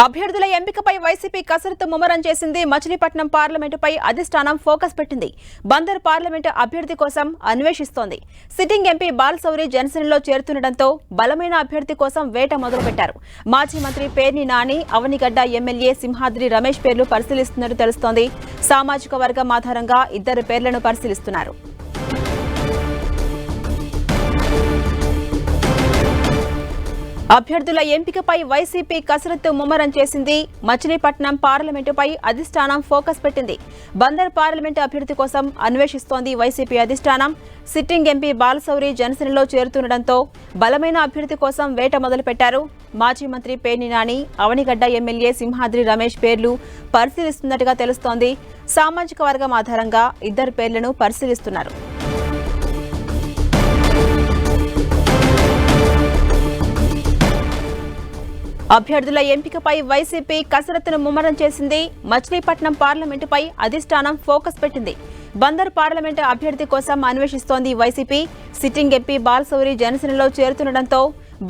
అభ్యర్థుల ఎంపికపై వైసీపీ కసరత్తు ముమ్మరం చేసింది. మచిలీపట్నం పార్లమెంటుపై అధిష్టానం ఫోకస్ పెట్టింది. బందర్ పార్లమెంటు అభ్యర్థి కోసం అన్వేషిస్తోంది. సిట్టింగ్ ఎంపీ బాలశౌరి జనసేనలో చేరుతుండటంతో బలమైన అభ్యర్థి కోసం వేట మొదలుపెట్టారు. మాజీ మంత్రి పేర్ని నాని, అవనిగడ్డ ఎమ్మెల్యే సింహాద్రి రమేష్ పేర్లు పరిశీలిస్తున్నట్టు తెలుస్తోంది. సామాజిక వర్గం ఆధారంగా ఇద్దరు పేర్లను పరిశీలిస్తున్నారు. అభ్యర్థుల ఎంపికపై వైసీపీ కసరత్తు ముమ్మరం చేసింది. మచిలీపట్నం పార్లమెంటుపై అధిష్టానం ఫోకస్ పెట్టింది. బందర్ పార్లమెంటు అభ్యర్థి కోసం అన్వేషిస్తోంది వైసీపీ అధిష్టానం. సిట్టింగ్ ఎంపీ బాలశౌరి జనసేనలో చేరుతుండటంతో బలమైన అభ్యర్థి కోసం వేట మొదలుపెట్టారు. మాజీ మంత్రి పేర్ని నాని, అవనిగడ్డ ఎమ్మెల్యే సింహాద్రి రమేష్ పేర్లు పరిశీలిస్తున్నట్టుగా తెలుస్తోంది. సామాజిక వర్గం ఆధారంగా ఇద్దరు పేర్లను పరిశీలిస్తున్నారు. అభ్యర్థుల ఎంపికపై వైసీపీ కసరత్తును ముమ్మరం చేసింది. మచిలీపట్నం పార్లమెంటుపై అధిష్టానం ఫోకస్ పెట్టింది. బందర్ పార్లమెంటు అభ్యర్థి కోసం అన్వేషిస్తోంది వైసీపీ. సిట్టింగ్ ఎంపీ బాలశౌరి జనసేనలో చేరుతుండటంతో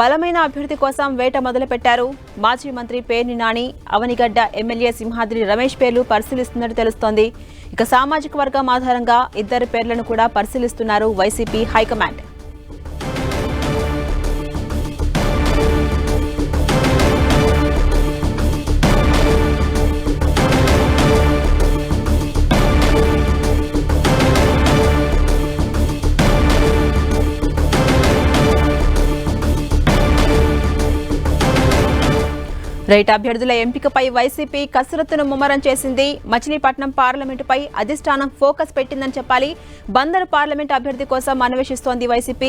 బలమైన అభ్యర్థి కోసం వేట మొదలుపెట్టారు. మాజీ మంత్రి పేర్ని నాని, అవనిగడ్డ ఎమ్మెల్యే సింహాద్రి రమేష్ పేర్లు పరిశీలిస్తున్నట్టు తెలుస్తోంది. ఇక సామాజిక వర్గం ఆధారంగా ఇద్దరు పేర్లను కూడా పరిశీలిస్తున్నారు వైసీపీ హైకమాండ్. అభ్యర్థుల ఎంపికపై వైసీపీ కసరత్తును ముమ్మరం చేసింది. మచిలీపట్నం పార్లమెంటుపై అధిష్టానం ఫోకస్ పెట్టిందని చెప్పాలి. బందర్ పార్లమెంటు అభ్యర్థి కోసం అన్వేషిస్తోంది వైసీపీ.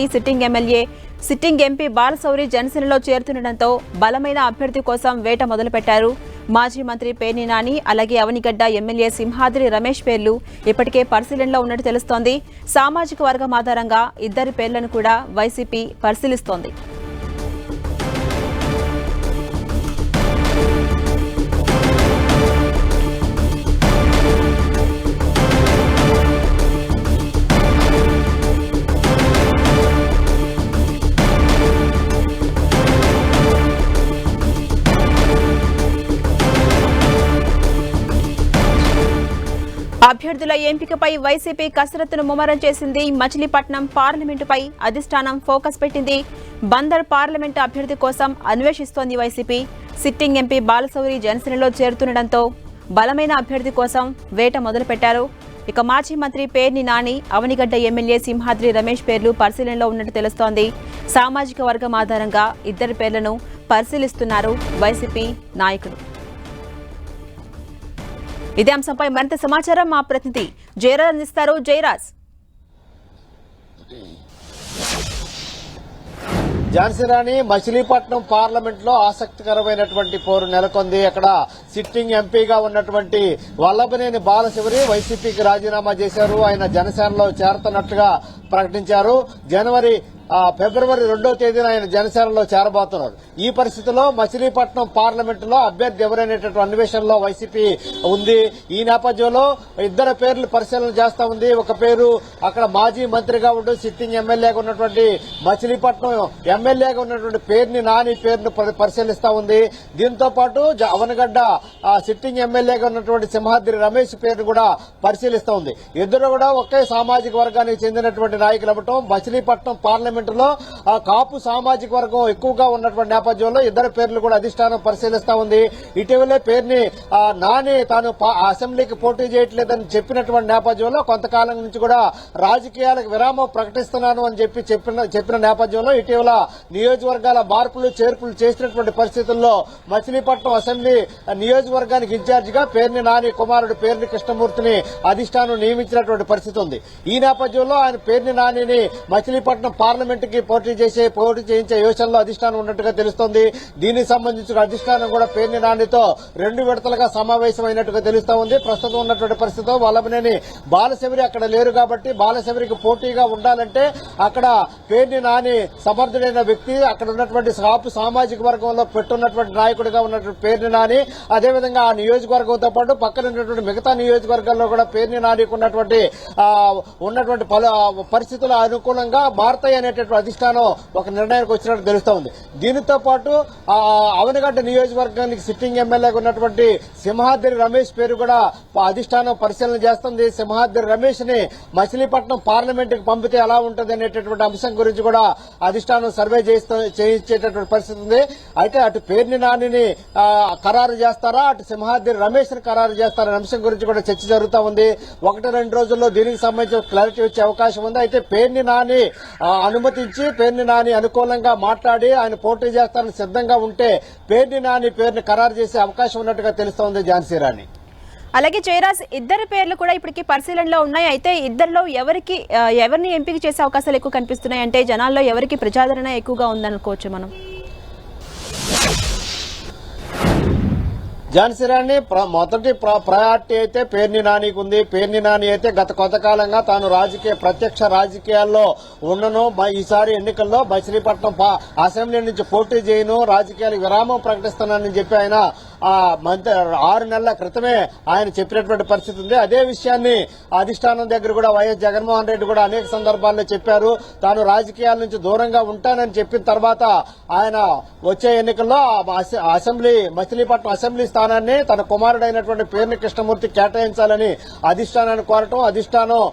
సిట్టింగ్ ఎంపీ బాలశౌరి జనసేనలో చేరుతుండటంతో బలమైన అభ్యర్థి కోసం వేట మొదలుపెట్టారు. మాజీ మంత్రి పేర్ని నాని, అలాగే అవనిగడ్డ ఎమ్మెల్యే సింహాద్రి రమేష్ పేర్లు ఇప్పటికే పరిశీలనలో ఉన్నట్టు తెలుస్తోంది. సామాజిక వర్గం ఆధారంగా ఇద్దరి పేర్లను కూడా వైసీపీ పరిశీలిస్తోంది. అభ్యర్థుల ఎంపికపై వైసీపీ కసరత్తును ముమ్మరం చేసింది. మచిలీపట్నం పార్లమెంటుపై అధిష్టానం ఫోకస్ పెట్టింది. బందర్ పార్లమెంటు అభ్యర్థి కోసం అన్వేషిస్తోంది వైసీపీ. సిట్టింగ్ ఎంపీ బాలశౌరి జనసేనలో చేరుతుండటంతో బలమైన అభ్యర్థి కోసం వేట మొదలుపెట్టారు. ఇక మాజీ మంత్రి పేర్ని నాని, అవనిగడ్డ ఎమ్మెల్యే సింహాద్రి రమేష్ పేర్లు పరిశీలనలో ఉన్నట్టు తెలుస్తోంది. సామాజిక వర్గం ఆధారంగా ఇద్దరు పేర్లను పరిశీలిస్తున్నారు వైసీపీ నాయకులు. ఇదే అంశంపై మరింత సమాచారం మా ప్రతినిధి జయరాజ్ అందిస్తారు. జయరాజ్, ఝాన్సీ రాణి, మచిలీపట్నం పార్లమెంట్ లో ఆసక్తికరమైనటువంటి పోరు నెలకొంది. అక్కడ సిట్టింగ్ ఎంపీగా ఉన్నటువంటి వల్లభనేని బాలశౌరి వైసీపీకి రాజీనామా చేశారు. ఆయన జనసేనలో చేరుతున్నట్లుగా ప్రకటించారు. ఫిబ్రవరి 2వ తేదీన ఆయన జనసేనలో చేరబోతున్నారు. ఈ పరిస్థితిలో మచిలీపట్నం పార్లమెంటులో అభ్యర్థి ఎవరైనటువంటి అన్వేషణలో వైసీపీ ఉంది. ఈ నేపథ్యంలో ఇద్దరు పేర్లు పరిశీలన చేస్తా ఉంది. ఒక పేరు అక్కడ మాజీ మంత్రిగా ఉంటూ సిట్టింగ్ ఎమ్మెల్యేగా ఉన్నటువంటి మచిలీపట్నం ఎమ్మెల్యేగా ఉన్నటువంటి పేర్ని నాని పేరును పరిశీలిస్తా ఉంది. దీంతో పాటు అవనగడ్డ సిట్టింగ్ ఎమ్మెల్యేగా ఉన్నటువంటి సింహాద్రి రమేష్ పేరును కూడా పరిశీలిస్తా ఉంది. ఇద్దరు కూడా ఒకే సామాజిక వర్గానికి చెందినటువంటి నాయకులు అవ్వటం, మచిలీపట్నం పార్లమెంట్ లో కాపు సామాజిక వర్గం ఎక్కువగా ఉన్నటువంటి నేపథ్యంలో ఇద్దరు పేర్లు కూడా అధిష్టానం పరిశీలిస్తా ఉంది. ఇటీవలే పేర్ని నాని తాను అసెంబ్లీకి పోటీ చేయట్లేదని చెప్పినటువంటి నేపథ్యంలో కొంతకాలం నుంచి కూడా రాజకీయాలకు విరామం ప్రకటిస్తున్నాను అని చెప్పిన నేపథ్యంలో ఇటీవల నియోజకవర్గాల మార్పులు చేర్పులు చేసినటువంటి పరిస్థితుల్లో మచిలీపట్నం అసెంబ్లీ నియోజకవర్గానికి ఇన్ఛార్జిగా పేర్ని నాని కుమారుడు పేర్ని కృష్ణమూర్తిని అధిష్టానం నియమించినటువంటి పరిస్థితి ఉంది. ఈ నేపథ్యంలో ఆయన పేర్ని నానిని మచిలీపట్నం పార్లమెంట్ కి పోటీ చేయించే యోచనలో అధిష్టానం ఉన్నట్టుగా తెలుస్తోంది. దీనికి సంబంధించి అధిష్టానం కూడా పేర్ని నానితో 2 విడతలుగా సమావేశమైనట్టుగా తెలుస్తా ఉంది. ప్రస్తుతం ఉన్నటువంటి పరిస్థితిలో వల్లభనేని బాలశౌరి అక్కడ లేరు కాబట్టి బాలశౌరికి పోటీగా ఉండాలంటే అక్కడ పేర్ని నాని సమర్థుడైన వ్యక్తి, అక్కడ ఉన్నటువంటి కాపు సామాజిక వర్గంలో పెట్టున్నటువంటి నాయకుడిగా ఉన్నటువంటి పేర్ని నాని, అదేవిధంగా ఆ నియోజకవర్గంతో పాటు పక్కన ఉన్నటువంటి మిగతా నియోజకవర్గాల్లో కూడా పేర్ని నానికి ఉన్నటువంటి పలు పరిస్థితుల అనుకూలంగా మారతాయి అనేటటువంటి అధిష్టానం ఒక నిర్ణయానికి వచ్చినట్టు తెలుస్తా ఉంది. దీనితో పాటు అవనగడ్డ నియోజకవర్గానికి సిట్టింగ్ ఎమ్మెల్యేగా ఉన్నటువంటి సింహాద్రి రమేష్ పేరు కూడా అధిష్టానం పరిశీలన చేస్తుంది. సింహాద్రి రమేష్ ని మచిలీపట్నం పార్లమెంట్ కి పంపితే ఎలా ఉంటుంది అనేటటువంటి అంశం గురించి కూడా అధిష్టానం సర్వే చేయించేటటువంటి పరిస్థితి ఉంది. అయితే అటు పేర్ని నానిని ఖరారు చేస్తారా, అటు సింహాద్రి రమేష్ ని ఖరారు చేస్తారనే అంశం గురించి కూడా చర్చ జరుగుతూ ఉంది. 1-2 రోజుల్లో దీనికి సంబంధించిన క్లారిటీ వచ్చే అవకాశం ఉంది. అయితే పేర్ని నాని అనుమతించి పేర్ని నాని అనుకూలంగా మాట్లాడి ఆయన పోటీ చేస్తారని సిద్ధంగా ఉంటే పేర్ని నాని పేరుని ఖరారు చేసే అవకాశం ఉన్నట్టుగా తెలుస్తోంది ఝాన్సీ రాణి. అలాగే జయరాజ్, ఇద్దరు పేర్లు కూడా ఇప్పటికీ పరిశీలనలో ఉన్నాయి. అయితే ఇద్దరిలో ఎవరిని ఎంపిక చేసే అవకాశాలు ఎక్కువ కనిపిస్తున్నాయి? అంటే జనాల్లో ఎవరికి ప్రజాదరణ ఎక్కువగా ఉందనుకోవచ్చు మనం? ఝాన్సీ రాణి మొదటి ప్రయారిటీ అయితే పేర్ని నానికి ఉంది. పేర్ని నాని అయితే గత కొంతకాలంగా తాను ప్రత్యక్ష రాజకీయాల్లో ఉండను, ఈసారి ఎన్నికల్లో మచిలీపట్నం అసెంబ్లీ నుంచి పోటీ చేయను, రాజకీయాలకు విరామం ప్రకటిస్తున్నానని చెప్పి ఆయన 6 నెలల క్రితమే ఆయన చెప్పినటువంటి పరిస్థితి ఉంది. అదే విషయాన్ని అధిష్టానం దగ్గర కూడా వైఎస్ జగన్మోహన్ రెడ్డి కూడా అనేక సందర్భాల్లో చెప్పారు. తాను రాజకీయాల నుంచి దూరంగా ఉంటానని చెప్పిన తర్వాత ఆయన వచ్చే ఎన్నికల్లో మచిలీపట్నం అసెంబ్లీ స్థానాన్ని తన కుమారుడైనటువంటి పేర్ని కృష్ణమూర్తి కేటాయించాలని అధిష్టానాన్ని కోరటం, అధిష్టానం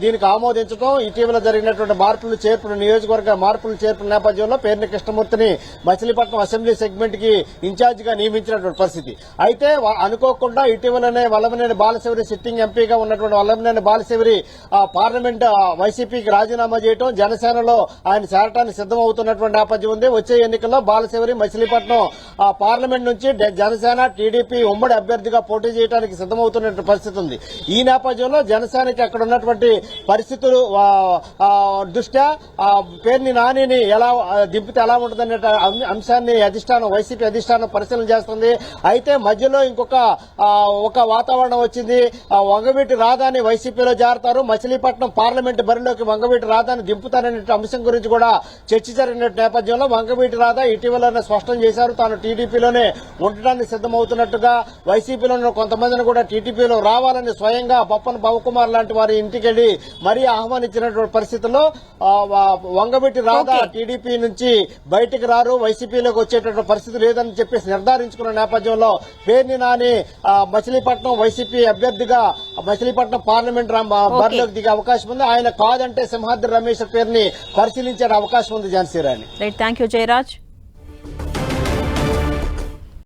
దీనికి ఆమోదించడం, ఇటీవల జరిగినటువంటి నియోజకవర్గ మార్పులు చేర్పుల నేపథ్యంలో పేర్ని కృష్ణమూర్తిని మచిలీపట్నం అసెంబ్లీ సెగ్మెంట్ కి ఇన్ఛార్జ్ గా నియమించినటువంటి పరిస్థితి. అయితే అనుకోకుండా ఇటీవలనే వల్లభనేని బాలశౌరి సిట్టింగ్ ఎంపీగా ఉన్నటువంటి వల్లభనేని బాలశౌరి పార్లమెంట్ వైసీపీకి రాజీనామా చేయడం, జనసేనలో ఆయన చేరటానికి సిద్దమవుతున్నటువంటి నేపథ్యం ఉంది. వచ్చే ఎన్నికల్లో బాలశౌరి మచిలీపట్నం పార్లమెంట్ నుంచి జనసేన టీడీపీ ఉమ్మడి అభ్యర్థిగా పోటీ చేయడానికి సిద్దమవుతున్న పరిస్థితి ఉంది. ఈ నేపథ్యంలో జనసేనకి అక్కడ ఉన్నటువంటి పరిస్థితులు దృష్ట్యా పేర్ని నానిని ఎలా దింపితే ఎలా ఉంటుందనే అంశాన్ని వైసీపీ అధిష్టానం పరిశీలన చేస్తుంది. అయితే మధ్యలో ఒక వాతావరణం వచ్చింది. వంగవీటి రాధాని వైసీపీలో చేరతారు, మచిలీపట్నం పార్లమెంటు బరిలోకి వంగవీటి రాధాని దింపుతారనే అంశం గురించి కూడా చర్చ జరిగిన నేపథ్యంలో వంగవీటి రాధా ఇటీవలనే స్పష్టం చేశారు తాను టీడీపీలోనే ఉండడానికి సిద్దమవుతున్నట్టుగా. వైసీపీలో కొంతమందిని కూడా టీడీపీలో రావాలని స్వయంగా బొప్పన భవకుమార్ లాంటి వారి ఇంటికెళ్లి మరీ ఆహ్వానించినటువంటి పరిస్థితుల్లో వంగవీటి రాధా టీడీపీ నుంచి బయటికి రారు, వైసీపీలోకి వచ్చేటటువంటి పరిస్థితి లేదని చెప్పేసి నిర్ధారించుకున్న నేపథ్యంలో పేర్ని నాని మచిలీపట్నం వైసీపీ అభ్యర్థిగా మచిలీపట్నం పార్లమెంట్ బరిలోకి దిగే అవకాశం ఉంది. ఆయన కాదంటే సింహాద్రి రమేష్ పేరుని పరిశీలించే అవకాశం ఉంది. ఝాన్సీ రాణి. Thank you Jayaraj.